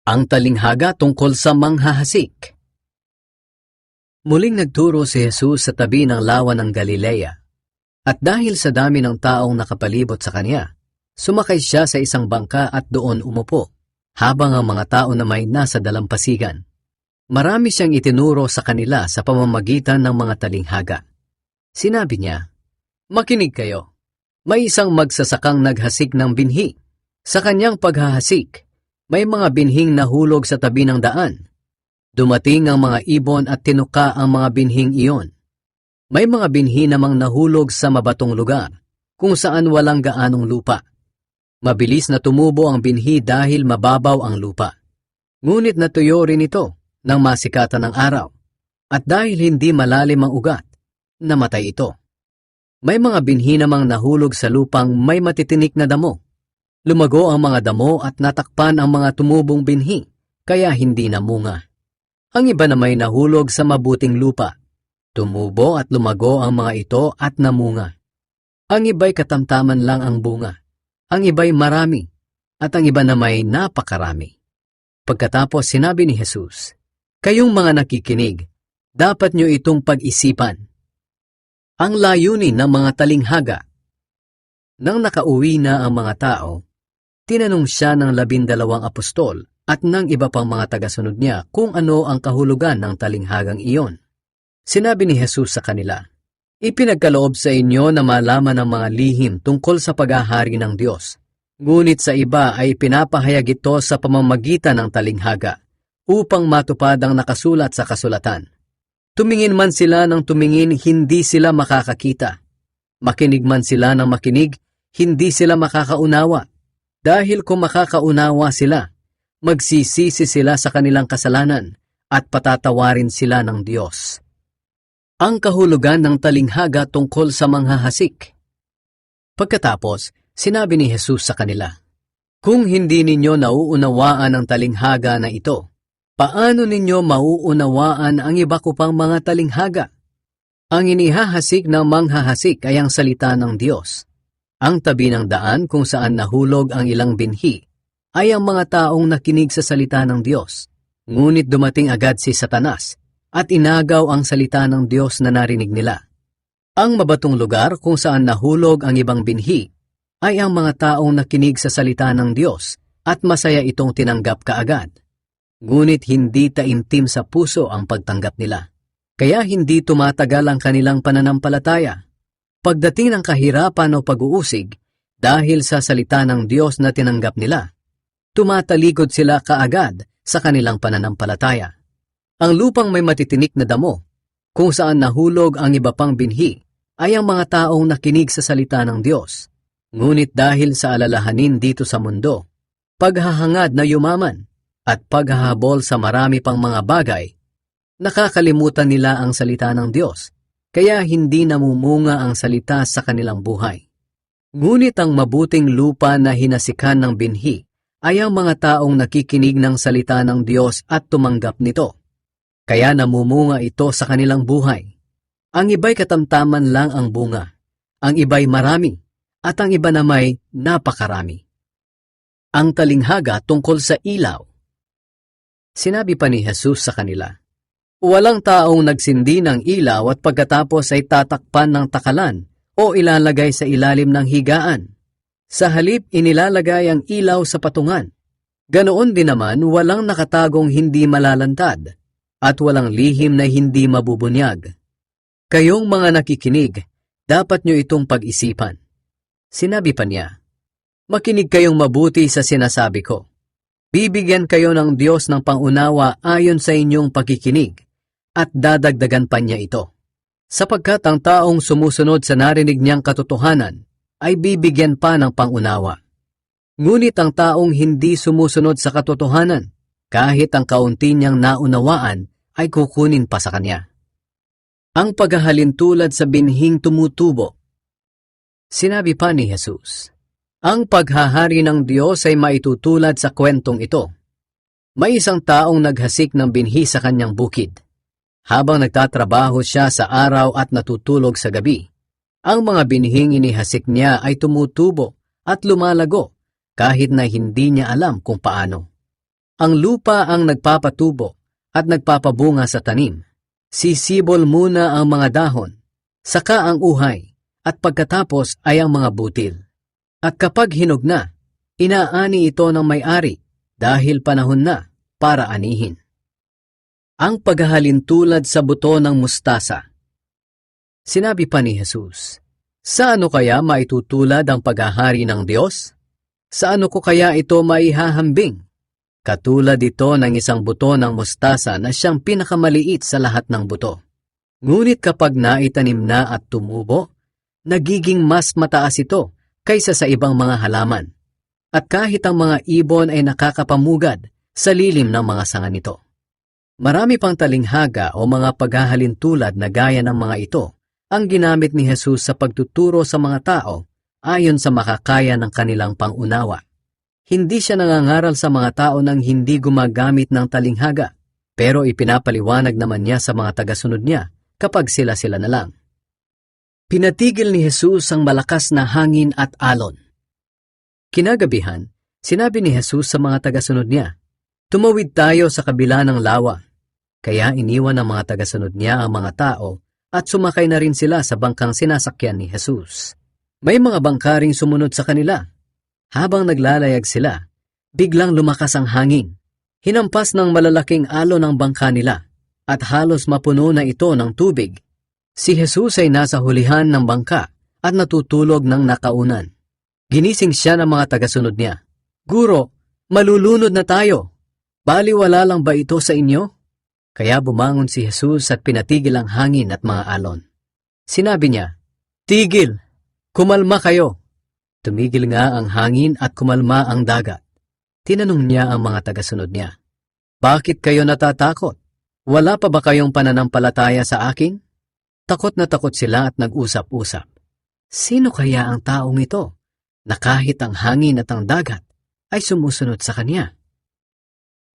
Ang talinghaga tungkol sa manghahasik. Muling nagturo si Jesus sa tabi ng lawa ng Galilea. At dahil sa dami ng taong nakapalibot sa kanya, sumakay siya sa isang bangka at doon umupo, habang ang mga tao na may nasa dalampasigan. Marami siyang itinuro sa kanila sa pamamagitan ng mga talinghaga. Sinabi niya, "Makinig kayo. May isang magsasakang naghasik ng binhi. Sa kanyang paghahasik, may mga binhing nahulog sa tabi ng daan. Dumating ang mga ibon at tinuka ang mga binhing iyon. May mga binhi namang nahulog sa mabatong lugar, kung saan walang gaanong lupa. Mabilis na tumubo ang binhi dahil mababaw ang lupa. Ngunit natuyo rin ito nang masikatan ng araw, at dahil hindi malalim ang ugat, namatay ito. May mga binhi namang nahulog sa lupang may matitinik na damo. Lumago ang mga damo at natakpan ang mga tumubong binhi, kaya hindi namunga. Ang iba na may nahulog sa mabuting lupa. Tumubo at lumago ang mga ito at namunga. Ang iba'y katamtaman lang ang bunga. Ang iba'y marami, at ang iba na may napakarami." Pagkatapos sinabi ni Jesus, "Kayong mga nakikinig, dapat nyo itong pag-isipan. Ang layunin ng mga talinghaga." Nang nakauwi na ang mga tao, tinanong siya ng 12 apostol at ng iba pang mga tagasunod niya kung ano ang kahulugan ng talinghagang iyon. Sinabi ni Jesus sa kanila, "Ipinagkaloob sa inyo na malaman ang mga lihim tungkol sa paghahari ng Diyos. Ngunit sa iba ay pinapahayag ito sa pamamagitan ng talinghaga, upang matupad ang nakasulat sa kasulatan. Tumingin man sila ng tumingin, hindi sila makakakita. Makinig man sila ng makinig, hindi sila makakaunawa. Dahil kung makakaunawa sila, magsisisi sila sa kanilang kasalanan at patatawarin sila ng Diyos." Ang kahulugan ng talinghaga tungkol sa manghahasik. Pagkatapos, sinabi ni Jesus sa kanila, "Kung hindi ninyo nauunawaan ang talinghaga na ito, paano ninyo mauunawaan ang iba ko pang mga talinghaga? Ang inihahasik ng manghahasik ay ang salita ng Diyos. Ang tabi ng daan kung saan nahulog ang ilang binhi ay ang mga taong nakinig sa salita ng Diyos. Ngunit dumating agad si Satanas at inagaw ang salita ng Diyos na narinig nila. Ang mabatong lugar kung saan nahulog ang ibang binhi ay ang mga taong nakinig sa salita ng Diyos at masaya itong tinanggap kaagad. Ngunit hindi taimtim sa puso ang pagtanggap nila. Kaya hindi tumatagal ang kanilang pananampalataya. Pagdating ng kahirapan o pag-uusig, dahil sa salita ng Diyos na tinanggap nila, tumatalikod sila kaagad sa kanilang pananampalataya. Ang lupang may matitinik na damo, kung saan nahulog ang iba pang binhi, ay ang mga taong nakinig sa salita ng Diyos. Ngunit dahil sa alalahanin dito sa mundo, paghahangad na yumaman, at paghahabol sa marami pang mga bagay, nakakalimutan nila ang salita ng Diyos, kaya hindi namumunga ang salita sa kanilang buhay. Ngunit ang mabuting lupa na hinasikan ng binhi ay ang mga taong nakikinig ng salita ng Diyos at tumanggap nito. Kaya namumunga ito sa kanilang buhay. Ang iba'y katamtaman lang ang bunga, ang iba'y marami, at ang iba na may napakarami. Ang talinghaga tungkol sa ilaw. Sinabi pa ni Jesus sa kanila, "Walang taong nagsindi ng ilaw at pagkatapos ay tatakpan ng takalan o ilalagay sa ilalim ng higaan. Sa halip inilalagay ang ilaw sa patungan. Ganoon din naman walang nakatagong hindi malalantad at walang lihim na hindi mabubunyag. Kayong mga nakikinig, dapat nyo itong pag-isipan." Sinabi pa niya, "Makinig kayong mabuti sa sinasabi ko. Bibigyan kayo ng Diyos ng pangunawa ayon sa inyong pakikinig, at dadagdagan pa niya ito. Sapagkat ang taong sumusunod sa narinig niyang katotohanan ay bibigyan pa ng pangunawa. Ngunit ang taong hindi sumusunod sa katotohanan, kahit ang kaunti niyang naunawaan, ay kukunin pa sa kanya." Ang paghahalin tulad sa binhing tumutubo. Sinabi pa ni Jesus, "Ang paghahari ng Diyos ay maitutulad sa kwentong ito. May isang taong naghasik ng binhi sa kanyang bukid. Habang nagtatrabaho siya sa araw at natutulog sa gabi, ang mga binhing inihasik niya ay tumutubo at lumalago kahit na hindi niya alam kung paano. Ang lupa ang nagpapatubo at nagpapabunga sa tanim. Sisibol muna ang mga dahon, saka ang uhay, at pagkatapos ay ang mga butil. At kapag hinog na, inaani ito ng may-ari dahil panahon na para anihin. Ang paghahalin tulad sa buto ng mustasa. Sinabi pa ni Jesus, "Sa ano kaya maitutulad ang paghahari ng Diyos? Sa ano ko kaya ito maihahambing? Katulad ito ng isang buto ng mustasa na siyang pinakamaliit sa lahat ng buto. Ngunit kapag naitanim na at tumubo, nagiging mas mataas ito kaysa sa ibang mga halaman. At kahit ang mga ibon ay nakakapamugad sa lilim ng mga sanga nito." Marami pang talinghaga o mga paghahalin tulad na gaya ng mga ito ang ginamit ni Jesus sa pagtuturo sa mga tao ayon sa makakaya ng kanilang pangunawa. Hindi siya nangangaral sa mga tao nang hindi gumagamit ng talinghaga, pero ipinapaliwanag naman niya sa mga tagasunod niya kapag sila-sila na lang. Pinatigil ni Jesus ang malakas na hangin at alon. Kinagabihan, sinabi ni Jesus sa mga tagasunod niya, "Tumawid tayo sa kabila ng lawa." Kaya iniwan ng mga tagasunod niya ang mga tao at sumakay na rin sila sa bangkang sinasakyan ni Jesus. May mga bangka ring sumunod sa kanila. Habang naglalayag sila, biglang lumakas ang hangin. Hinampas ng malalaking alon ang bangka nila at halos mapuno na ito ng tubig. Si Jesus ay nasa hulihan ng bangka at natutulog ng nakaunan. Ginising siya ng mga tagasunod niya. "Guro, malulunod na tayo. Baliwala lang ba ito sa inyo?" Kaya bumangon si Jesus at pinatigil ang hangin at mga alon. Sinabi niya, "Tigil! Kumalma kayo!" Tumigil nga ang hangin at kumalma ang dagat. Tinanong niya ang mga tagasunod niya, "Bakit kayo natatakot? Wala pa ba kayong pananampalataya sa akin?" Takot na takot sila at nag-usap-usap. Sino kaya ang taong ito na kahit ang hangin at ang dagat ay sumusunod sa kanya?